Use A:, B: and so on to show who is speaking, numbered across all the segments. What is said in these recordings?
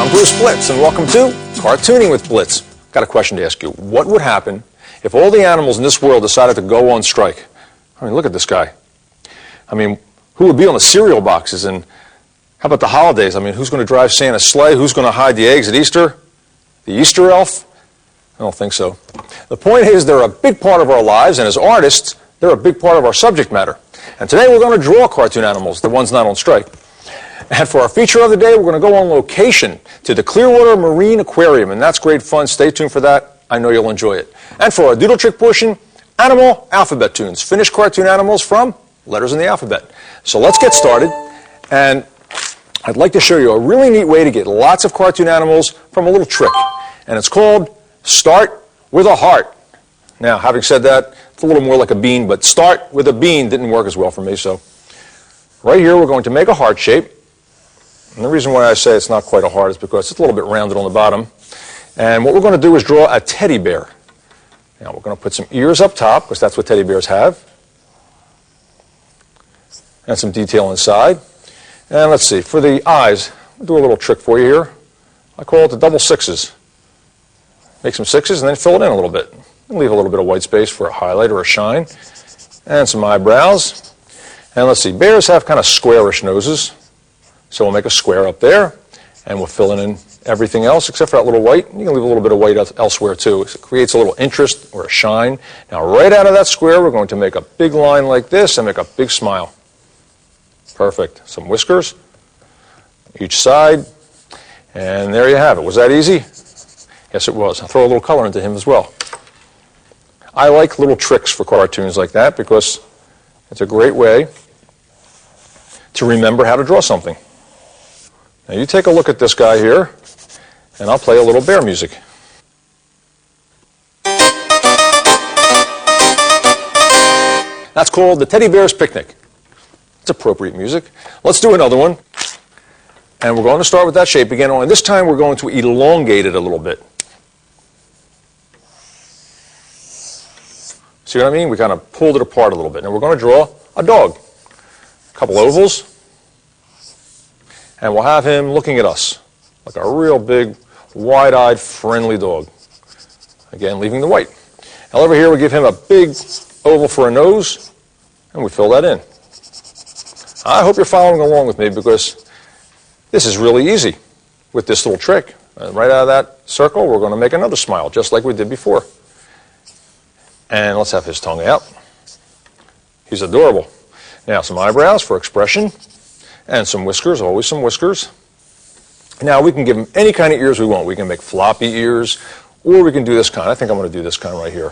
A: I'm Bruce Blitz, and welcome to Cartooning with Blitz. Got a question to ask you. What would happen if all the animals in this world decided to go on strike? I mean, look at this guy. I mean, who would be on the cereal boxes? And how about the holidays? I mean, who's going to drive Santa's sleigh? Who's going to hide the eggs at Easter? The Easter elf? I don't think so. The point is, they're a big part of our lives, and as artists, they're a big part of our subject matter. And today we're going to draw cartoon animals, the ones not on strike. And for our feature of the day, we're going to go on location to the Clearwater Marine Aquarium, and that's great fun. Stay tuned for that. I know you'll enjoy it. And for our doodle trick portion, animal alphabet tunes. Finished cartoon animals from letters in the alphabet. So let's get started. And I'd like to show you a really neat way to get lots of cartoon animals from a little trick. And it's called Start with a Heart. Now, having said that, it's a little more like a bean, but start with a bean didn't work as well for me. So right here, we're going to make a heart shape. And the reason why I say it's not quite a heart is because it's a little bit rounded on the bottom. And what we're going to do is draw a teddy bear. Now we're going to put some ears up top, because that's what teddy bears have. And some detail inside. And let's see, for the eyes, I'll do a little trick for you here. I call it the double sixes. Make some sixes and then fill it in a little bit. And leave a little bit of white space for a highlight or a shine. And some eyebrows. And let's see, bears have kind of squarish noses. So we'll make a square up there, and we'll fill in everything else except for that little white. You can leave a little bit of white elsewhere too. It creates a little interest or a shine. Now right out of that square, we're going to make a big line like this and make a big smile. Perfect. Some whiskers each side, and there you have it. Was that easy? Yes, it was. I'll throw a little color into him as well. I like little tricks for cartoons like that because it's a great way to remember how to draw something. Now you take a look at this guy here, and I'll play a little bear music. That's called the Teddy Bear's Picnic. It's appropriate music. Let's do another one. And we're going to start with that shape again, only this time we're going to elongate it a little bit. See what I mean? We kind of pulled it apart a little bit. Now we're going to draw a dog. A couple ovals. And we'll have him looking at us like a real big, wide-eyed, friendly dog. Again, leaving the white. Now over here, we give him a big oval for a nose, and we fill that in. I hope you're following along with me because this is really easy with this little trick. And right out of that circle, we're going to make another smile, just like we did before. And let's have his tongue out. He's adorable. Now, some eyebrows for expression. And some whiskers, always some whiskers. Now we can give him any kind of ears we want. We can make floppy ears, or we can do this kind. I think I'm going to do this kind right here.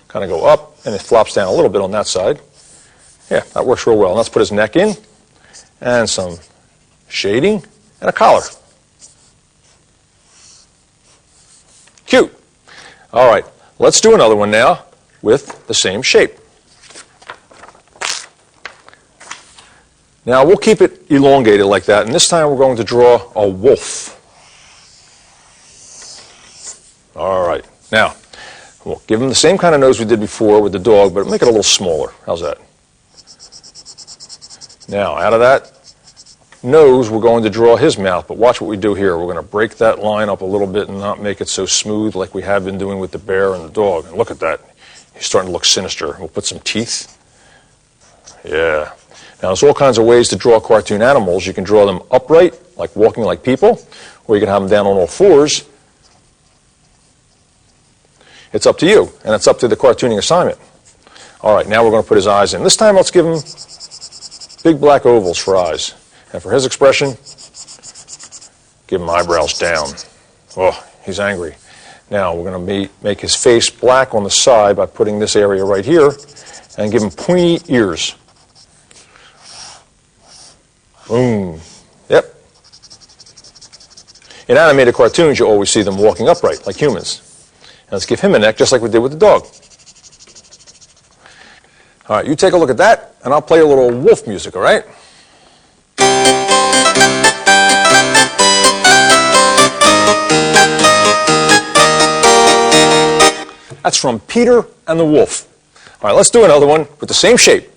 A: Kind of go up, and it flops down a little bit on that side. Yeah, that works real well. Let's put his neck in, and some shading, and a collar. Cute. All right, let's do another one now with the same shape. Now, we'll keep it elongated like that, and this time we're going to draw a wolf. All right. Now, we'll give him the same kind of nose we did before with the dog, but make it a little smaller. How's that? Now, out of that nose, we're going to draw his mouth, but watch what we do here. We're going to break that line up a little bit and not make it so smooth like we have been doing with the bear and the dog. And look at that. He's starting to look sinister. We'll put some teeth. Yeah. Now, there's all kinds of ways to draw cartoon animals. You can draw them upright, like walking like people, or you can have them down on all fours. It's up to you, and it's up to the cartooning assignment. All right, now we're going to put his eyes in. This time, let's give him big black ovals for eyes. And for his expression, give him eyebrows down. Oh, he's angry. Now, we're going to make his face black on the side by putting this area right here, and give him pointy ears. Boom. Yep. In animated cartoons, you always see them walking upright, like humans. And let's give him a neck, just like we did with the dog. All right, you take a look at that, and I'll play a little wolf music, all right? That's from Peter and the Wolf. All right, let's do another one with the same shape.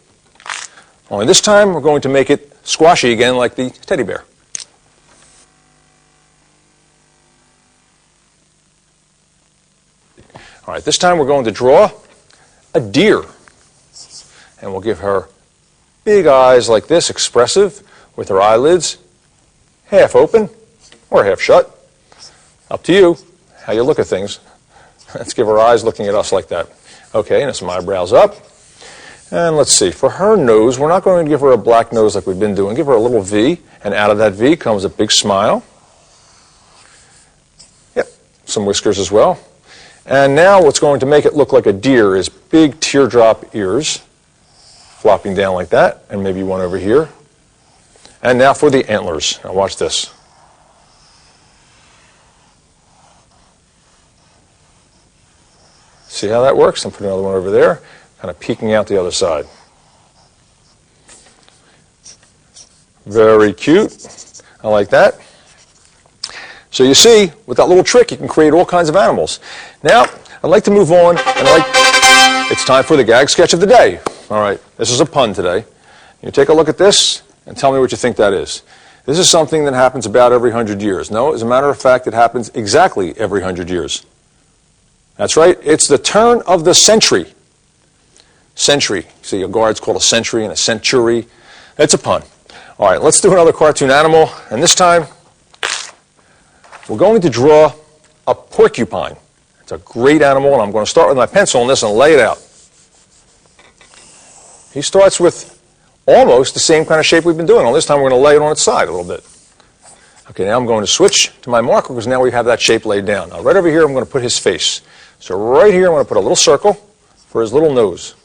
A: Only this time, we're going to make it squashy again like the teddy bear. All right, this time we're going to draw a deer. And we'll give her big eyes like this, expressive, with her eyelids half open or half shut. Up to you, how you look at things. Let's give her eyes looking at us like that. Okay, and some eyebrows up. And let's see, for her nose, we're not going to give her a black nose like we've been doing. Give her a little V, and out of that V comes a big smile. Yep, some whiskers as well. And now what's going to make it look like a deer is big teardrop ears, flopping down like that, and maybe one over here. And now for the antlers. Now watch this. See how that works? And put another one over there, kind of peeking out the other side. Very cute. I like that. So you see, with that little trick, you can create all kinds of animals. Now, I'd like to move on, and it's time for the gag sketch of the day. All right, this is a pun today. You take a look at this and tell me what you think that is. This is something that happens about every 100 years. No, as a matter of fact, it happens exactly every 100 years. That's right, it's the turn of the century. Century. See, a guard's called a century and a century. It's a pun. All right, let's do another cartoon animal, and this time we're going to draw a porcupine. It's a great animal, and I'm going to start with my pencil on this and lay it out. He starts with almost the same kind of shape we've been doing, only this time we're going to lay it on its side a little bit. Okay, now I'm going to switch to my marker because now we have that shape laid down. Now right over here I'm going to put his face. So right here I'm going to put a little circle for his little nose.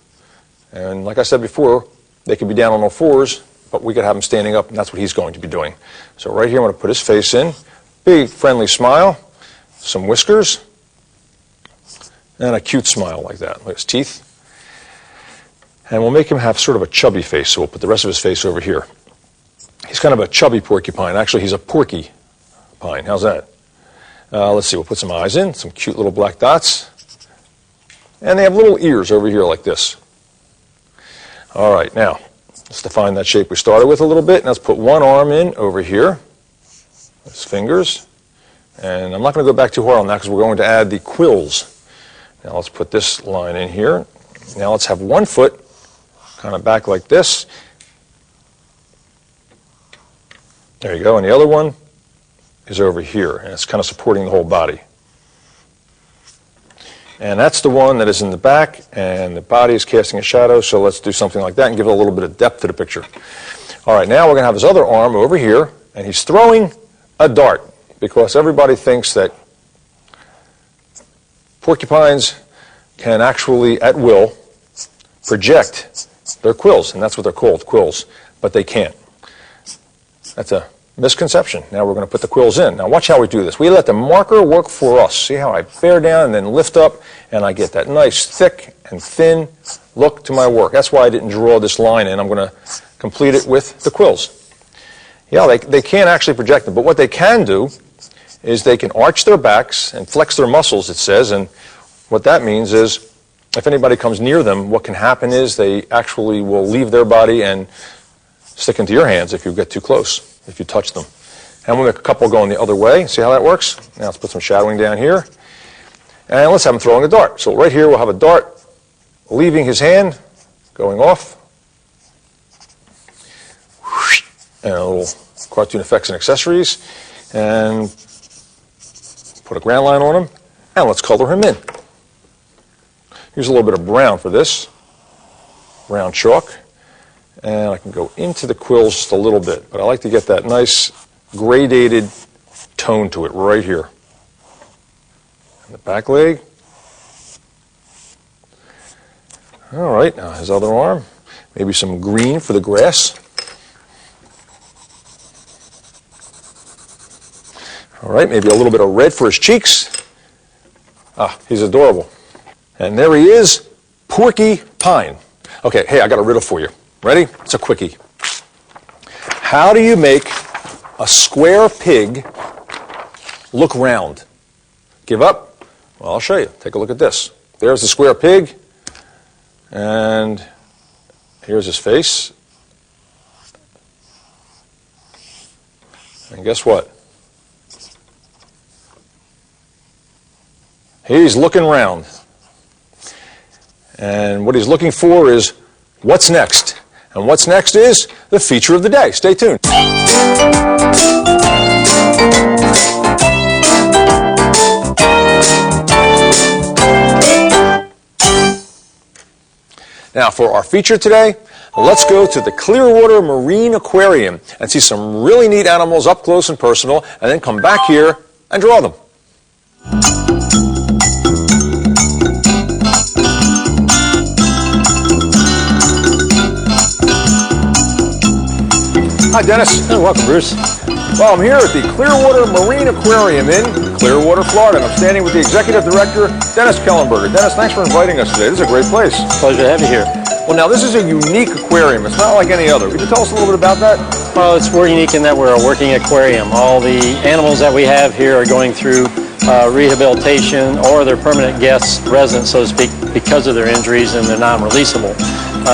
A: And like I said before, they could be down on all fours, but we could have him standing up, and that's what he's going to be doing. So right here I'm going to put his face in, big friendly smile, some whiskers, and a cute smile like that. Look at his teeth. And we'll make him have sort of a chubby face, so we'll put the rest of his face over here. He's kind of a chubby porcupine. Actually, he's a porky-pine. How's that? Let's see, we'll put some eyes in, some cute little black dots. And they have little ears over here like this. All right, now, let's define that shape we started with a little bit. Now let's put one arm in over here, his fingers. And I'm not going to go back too hard on that because we're going to add the quills. Now let's put this line in here. Now let's have one foot kind of back like this. There you go, and the other one is over here, and it's kind of supporting the whole body. And that's the one that is in the back, and the body is casting a shadow, so let's do something like that and give it a little bit of depth to the picture. All right, now we're going to have his other arm over here, and he's throwing a dart, because everybody thinks that porcupines can actually, at will, project their quills, and that's what they're called, quills, but they can't. That's a misconception. Now we're going to put the quills in. Now watch how we do this. We let the marker work for us. See how I bear down and then lift up, and I get that nice thick and thin look to my work. That's why I didn't draw this line in. I'm going to complete it with the quills. Yeah, they can't actually project them, but what they can do is they can arch their backs and flex their muscles, it says, and what that means is if anybody comes near them, what can happen is they actually will leave their body and stick into your hands if you get too close, if you touch them. And we'll make a couple going the other way. See how that works? Now let's put some shadowing down here. And let's have him throwing a dart. So right here we'll have a dart leaving his hand, going off. And a little cartoon effects and accessories. And put a ground line on him. And let's color him in. Here's a little bit of brown for this. Brown chalk. And I can go into the quills just a little bit, but I like to get that nice gradated tone to it right here. And the back leg. All right, now his other arm. Maybe some green for the grass. All right, maybe a little bit of red for his cheeks. Ah, he's adorable. And there he is, Porcupine. Okay, hey, I got a riddle for you. Ready? It's a quickie. How do you make a square pig look round? Give up? Well, I'll show you. Take a look at this. There's the square pig, and here's his face. And guess what? He's looking round. And what he's looking for is what's next. And what's next is the feature of the day. Stay tuned. Now for our feature today, let's go to the Clearwater Marine Aquarium and see some really neat animals up close and personal, and then come back here and draw them. Hi, Dennis.
B: Hey, welcome, Bruce.
A: Well, I'm here at the Clearwater Marine Aquarium in Clearwater, Florida, and I'm standing with the Executive Director, Dennis Kellenberger. Dennis, thanks for inviting us today. This is a great place.
B: Pleasure to have you here.
A: Well, now, this is a unique aquarium. It's not like any other. Can you tell us a little bit about that?
B: Well, we're unique in that we're a working aquarium. All the animals that we have here are going through rehabilitation, or they're permanent guests, residents, so to speak, because of their injuries, and they're non-releasable.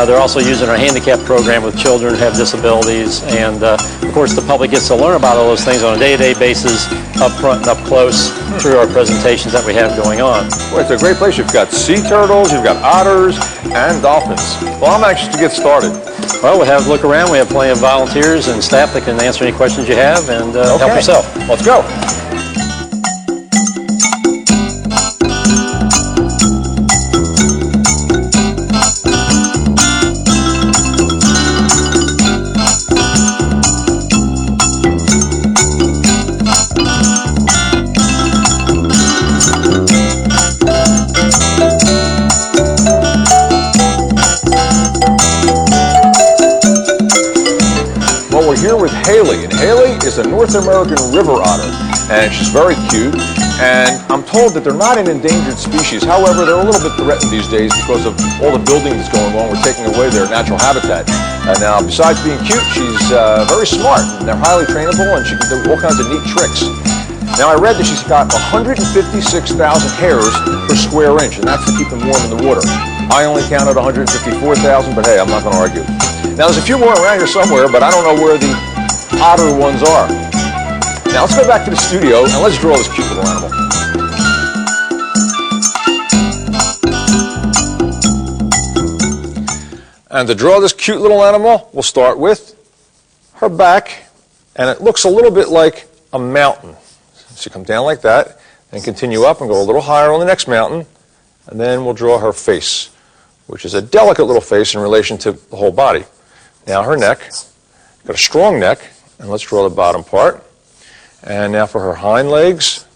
B: They're also using our handicap program with children who have disabilities, and of course the public gets to learn about all those things on a day-to-day basis, up front and up close, through our presentations that we have going on.
A: Well, it's a great place. You've got sea turtles, you've got otters, and dolphins. Well, I'm anxious to get started.
B: Well, we have a look around. We have plenty of volunteers and staff that can answer any questions you have, and help yourself.
A: Let's go. We're here with Haley, and Haley is a North American river otter, and she's very cute, and I'm told that they're not an endangered species. However, they're a little bit threatened these days because of all the building that's going on. We're taking away their natural habitat. And now, besides being cute, she's very smart, and they're highly trainable, and she can do all kinds of neat tricks. Now, I read that she's got 156,000 hairs per square inch, and that's to keep them warm in the water. I only counted 154,000, but hey, I'm not going to argue. Now, there's a few more around here somewhere, but I don't know where the otter ones are. Now, let's go back to the studio, and let's draw this cute little animal. And to draw this cute little animal, we'll start with her back, and it looks a little bit like a mountain. So you come down like that, and continue up and go a little higher on the next mountain, and then we'll draw her face, which is a delicate little face in relation to the whole body. Now her neck, got a strong neck, and let's draw the bottom part. And now for her hind legs,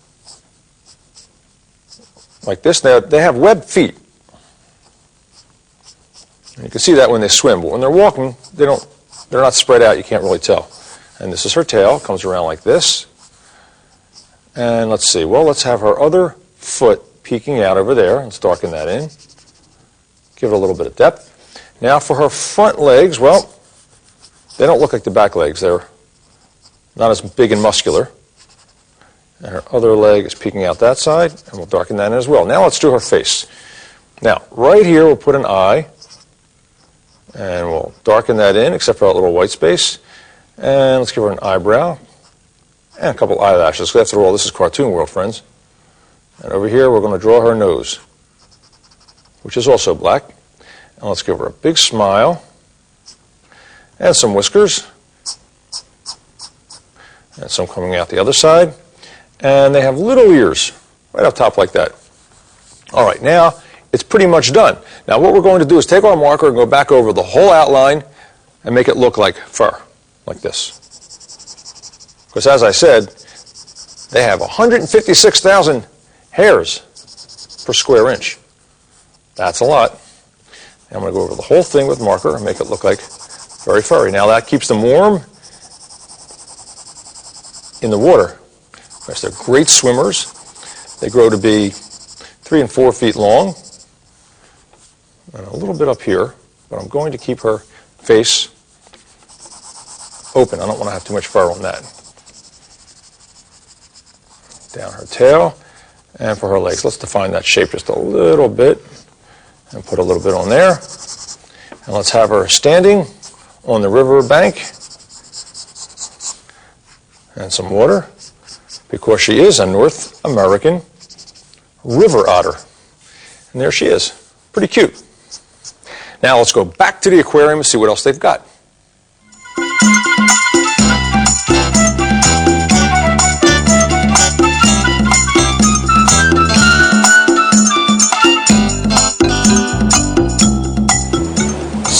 A: like this. Now they have webbed feet. And you can see that when they swim, but when they're walking, they're not spread out. You can't really tell. And this is her tail, comes around like this. And let's see. Well, let's have her other foot peeking out over there. Let's darken that in. Give it a little bit of depth. Now for her front legs, well, they don't look like the back legs. They're not as big and muscular. And her other leg is peeking out that side, and we'll darken that in as well. Now let's do her face. Now, right here we'll put an eye, and we'll darken that in, except for that little white space. And let's give her an eyebrow and a couple eyelashes. So after all, this is cartoon world, friends. And over here we're going to draw her nose, which is also black. And let's give her a big smile and some whiskers, and some coming out the other side. And they have little ears right up top like that. All right, now it's pretty much done. Now what we're going to do is take our marker and go back over the whole outline and make it look like fur, like this. Because as I said, they have 156,000 hairs per square inch. That's a lot. Now I'm going to go over the whole thing with marker and make it look like very furry. Now that keeps them warm in the water. Because they're great swimmers. They grow to be 3 and 4 feet long. And a little bit up here, but I'm going to keep her face open. I don't want to have too much fur on that. Down her tail, and for her legs, let's define that shape just a little bit and put a little bit on there. And let's have her standing on the river bank and some water, because she is a North American river otter. And there she is. Pretty cute. Now let's go back to the aquarium and see what else they've got.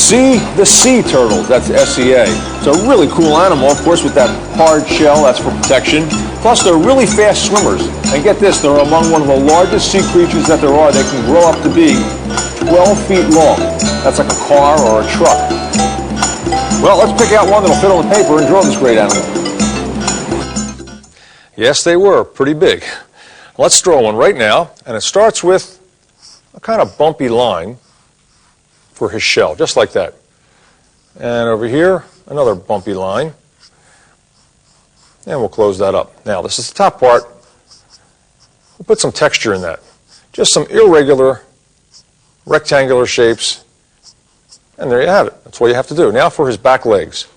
A: See the sea turtles, that's SEA. It's a really cool animal, of course, with that hard shell, that's for protection. Plus, they're really fast swimmers. And get this, they're among one of the largest sea creatures that there are. They can grow up to be 12 feet long. That's like a car or a truck. Well, let's pick out one that'll fit on the paper and draw this great animal. Yes, they were pretty big. Let's draw one right now, and it starts with a kind of bumpy line for his shell, just like that. And over here, another bumpy line. And we'll close that up. Now, this is the top part. We'll put some texture in that. Just some irregular, rectangular shapes. And there you have it. That's all you have to do. Now for his back legs.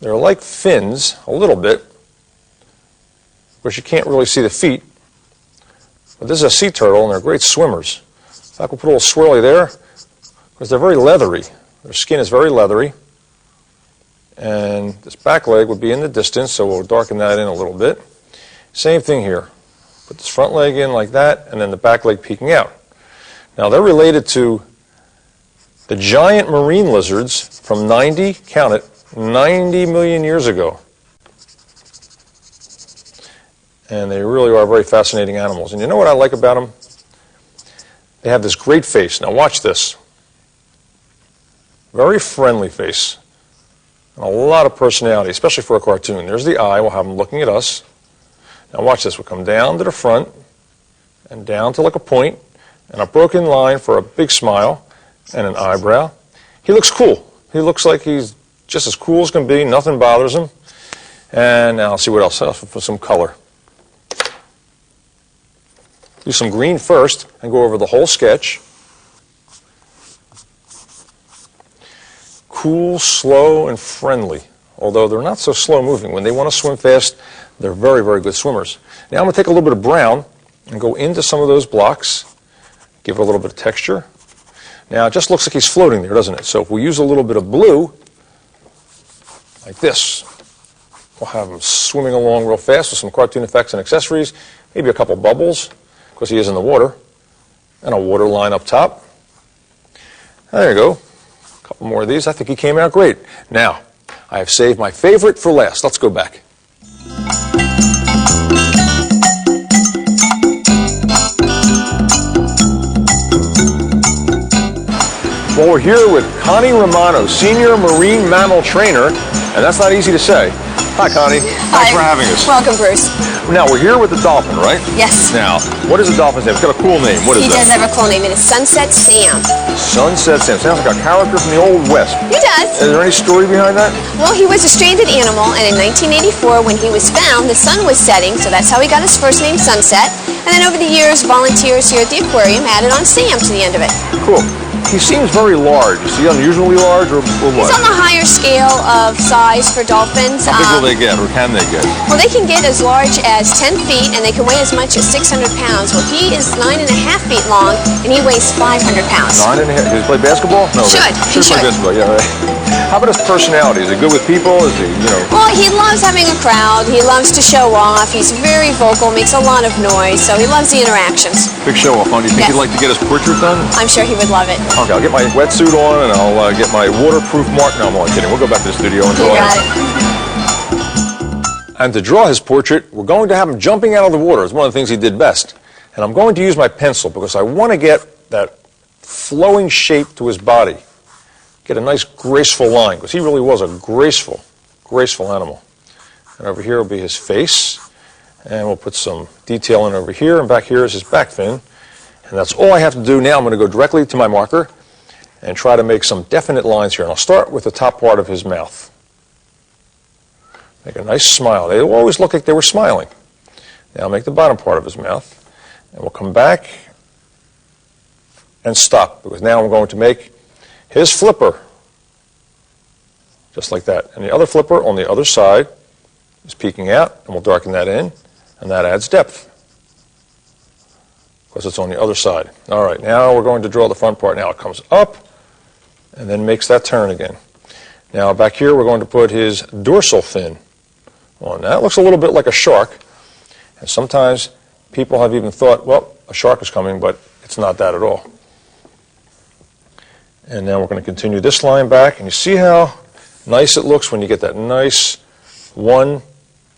A: They're like fins, a little bit, because you can't really see the feet. But this is a sea turtle, and they're great swimmers. In fact, we'll put a little swirly there, because they're very leathery. Their skin is very leathery. And this back leg would be in the distance, so we'll darken that in a little bit. Same thing here. Put this front leg in like that, and then the back leg peeking out. Now, they're related to the giant marine lizards from 90, count it, 90 million years ago. And they really are very fascinating animals. And you know what I like about them? They have this great face. Now, watch this. Very friendly face, and a lot of personality, especially for a cartoon. There's the eye. We'll have them looking at us. Now watch this. We'll come down to the front and down to like a point, and a broken line for a big smile and an eyebrow. He looks cool. He looks like he's just as cool as can be. Nothing bothers him. And now I'll see what else. I'll put some color. Do some green first and go over the whole sketch. Cool, slow, and friendly, although they're not so slow moving. When they want to swim fast, they're very, very good swimmers. Now I'm going to take a little bit of brown and go into some of those blocks, give it a little bit of texture. Now it just looks like he's floating there, doesn't it? So if we use a little bit of blue, like this, we'll have him swimming along real fast with some cartoon effects and accessories, maybe a couple bubbles, because he is in the water, and a water line up top. There you go. Couple more of these. I think he came out great. Now, I have saved my favorite for last. Let's go back. Well, we're here with Connie Romano, Senior Marine Mammal Trainer, and that's not easy to say. Hi, Connie. Thanks for having us.
C: Welcome, Bruce.
A: Now, we're here with the dolphin, right?
C: Yes.
A: Now, what is the dolphin's name? It's got a cool name. What is
C: He
A: that?
C: does have a cool name. It is Sunset Sam.
A: Sunset Sam. Sounds like a character from the Old West.
C: He does.
A: Is there any story behind that?
C: Well, he was a stranded animal, and in 1984, when he was found, the sun was setting, so that's how he got his first name, Sunset. And then over the years, volunteers here at the aquarium added on Sam to the end of it.
A: Cool. He seems very large. Is he unusually large, or what?
C: He's on the higher scale of size for dolphins.
A: How big will they get, or can they get?
C: Well, they can get as large as 10 feet, and they can weigh as much as 600 pounds. Well, he is 9.5 feet long, and he weighs 500 pounds.
A: 9.5. Does he play basketball? No.
C: Should. He should.
A: Play basketball. Yeah, right. How about his personality? Is he good with people? Is he,
C: Well, he loves having a crowd. He loves to show off. He's very vocal, makes a lot of noise, so he loves the interactions.
A: Big show off, huh? Do you think
C: Yes.
A: he'd like to get his portrait done?
C: I'm sure he would love it.
A: Okay, I'll get my wetsuit on, and I'll get my waterproof mark. No, I'm only kidding. We'll go back to the studio and
C: You
A: draw
C: got
A: him.
C: it.
A: And to draw his portrait, we're going to have him jumping out of the water. It's one of the things he did best. And I'm going to use my pencil because I want to get that flowing shape to his body. Get a nice graceful line, because he really was a graceful animal. And over here will be his face, and we'll put some detail in over here, and back here is his back fin. And that's all I have to do now. I'm going to go directly to my marker and try to make some definite lines here. And I'll start with the top part of his mouth. Make a nice smile. They always look like they were smiling. Now I'll make the bottom part of his mouth, and we'll come back and stop, because now I'm going to make his flipper, just like that. And the other flipper on the other side is peeking out, and we'll darken that in, and that adds depth, because it's on the other side. All right, now we're going to draw the front part. Now it comes up, and then makes that turn again. Now back here we're going to put his dorsal fin on. That looks a little bit like a shark, and sometimes people have even thought, well, a shark is coming, but it's not that at all. And now we're going to continue this line back, and you see how nice it looks when you get that nice one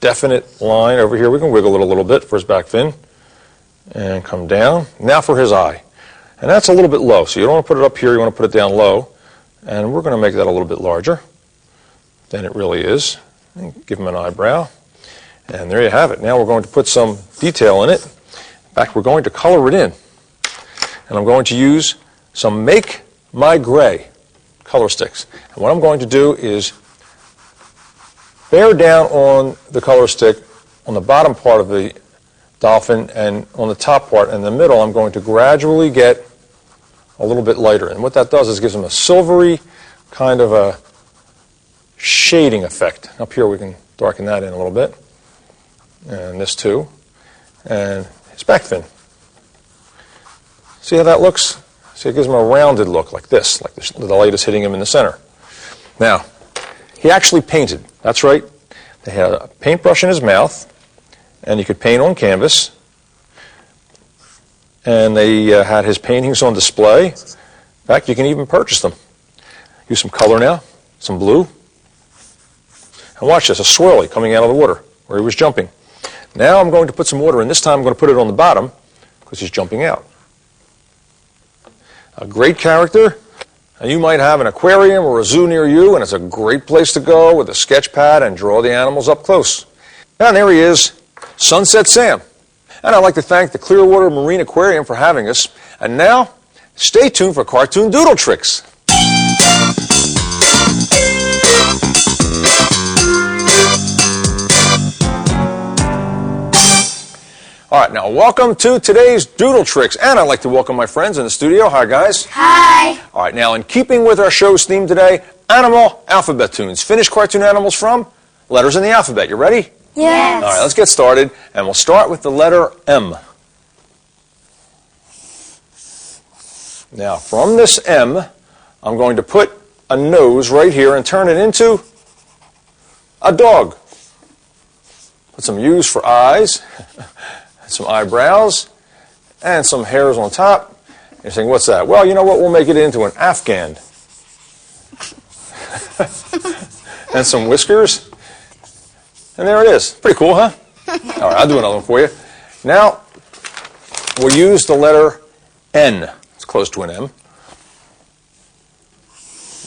A: definite line over here. We can wiggle it a little bit for his back fin and come down. Now for his eye. And that's a little bit low, so you don't want to put it up here, you want to put it down low. And we're going to make that a little bit larger than it really is. And give him an eyebrow. And there you have it. Now we're going to put some detail in it. In fact, we're going to color it in. And I'm going to use some Make My Gray color sticks. And what I'm going to do is bear down on the color stick on the bottom part of the dolphin, and on the top part in the middle I'm going to gradually get a little bit lighter. And what that does is gives them a silvery kind of a shading effect. Up here we can darken that in a little bit. And this too. And his back fin. See how that looks? See, it gives him a rounded look like this, like the light is hitting him in the center. Now, he actually painted. That's right. They had a paintbrush in his mouth, and he could paint on canvas. And they had his paintings on display. In fact, you can even purchase them. Use some color now, some blue. And watch this, a swirly coming out of the water where he was jumping. Now I'm going to put some water in. This time I'm going to put it on the bottom because he's jumping out. A great character. And you might have an aquarium or a zoo near you, and it's a great place to go with a sketch pad and draw the animals up close. And there he is, Sunset Sam. And I'd like to thank the Clearwater Marine Aquarium for having us. And now, stay tuned for cartoon doodle tricks. All right, now welcome to today's doodle tricks. And I'd like to welcome my friends in the studio. Hi, guys.
D: Hi.
A: All right, now in keeping with our show's theme today, animal alphabet tunes. Finished cartoon animals from letters in the alphabet. You ready?
D: Yes.
A: All right, let's get started, and we'll start with the letter M. Now, from this M, I'm going to put a nose right here and turn it into a dog. Put some U's for eyes, some eyebrows, and some hairs on top. You're saying, what's that? Well, you know what? We'll make it into an Afghan. And some whiskers. And there it is. Pretty cool, huh? All right, I'll do another one for you. Now, we'll use the letter N. It's close to an M.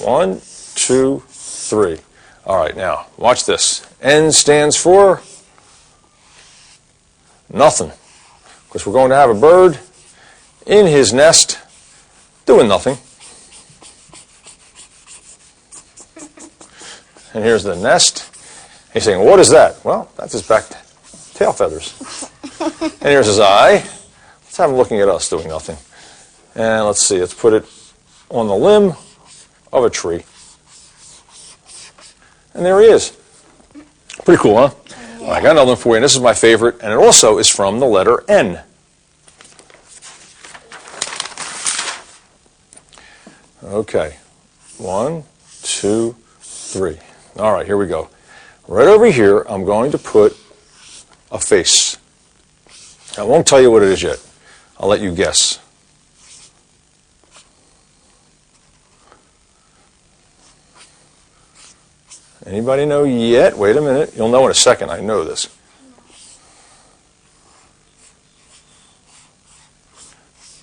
A: 1, 2, 3. All right, now, watch this. N stands for nothing. Because we're going to have a bird in his nest doing nothing. And here's the nest. He's saying, what is that? Well, that's his back tail feathers. And here's his eye. Let's have him looking at us doing nothing. And let's see, let's put it on the limb of a tree. And there he is. Pretty cool, huh? Yeah. I got another one for you, and this is my favorite, and it also is from the letter N. Okay. 1, 2, 3. All right, here we go. Right over here, I'm going to put a face. I won't tell you what it is yet. I'll let you guess. Anybody know yet? Wait a minute. You'll know in a second. I know this.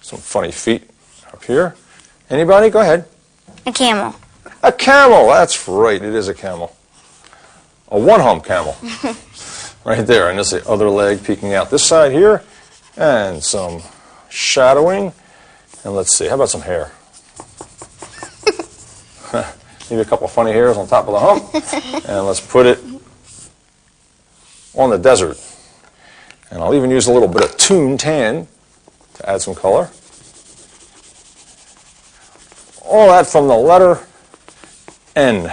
A: Some funny feet up here. Anybody? Go ahead.
D: A camel.
A: A camel. That's right. It is a camel. A one-hump camel. Right there. And there's the other leg peeking out this side here. And some shadowing. And let's see. How about some hair? Maybe a couple of funny hairs on top of the hump. And let's put it on the desert. And I'll even use a little bit of toon tan to add some color. All that from the letter N.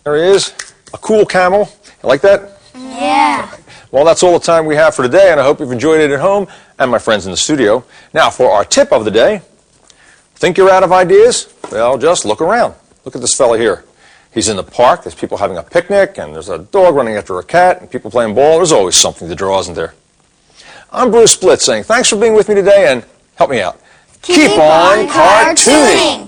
A: There he is, a cool camel. You like that?
D: Yeah.
A: Well, that's all the time we have for today, and I hope you've enjoyed it at home and my friends in the studio. Now, for our tip of the day, Think you're out of ideas? Well, just look around. Look at this fella here. He's in the park. There's people having a picnic, and there's a dog running after a cat, and people playing ball. There's always something to draw, isn't there? I'm Bruce Blica saying thanks for being with me today, and help me out.
D: Keep on cartooning.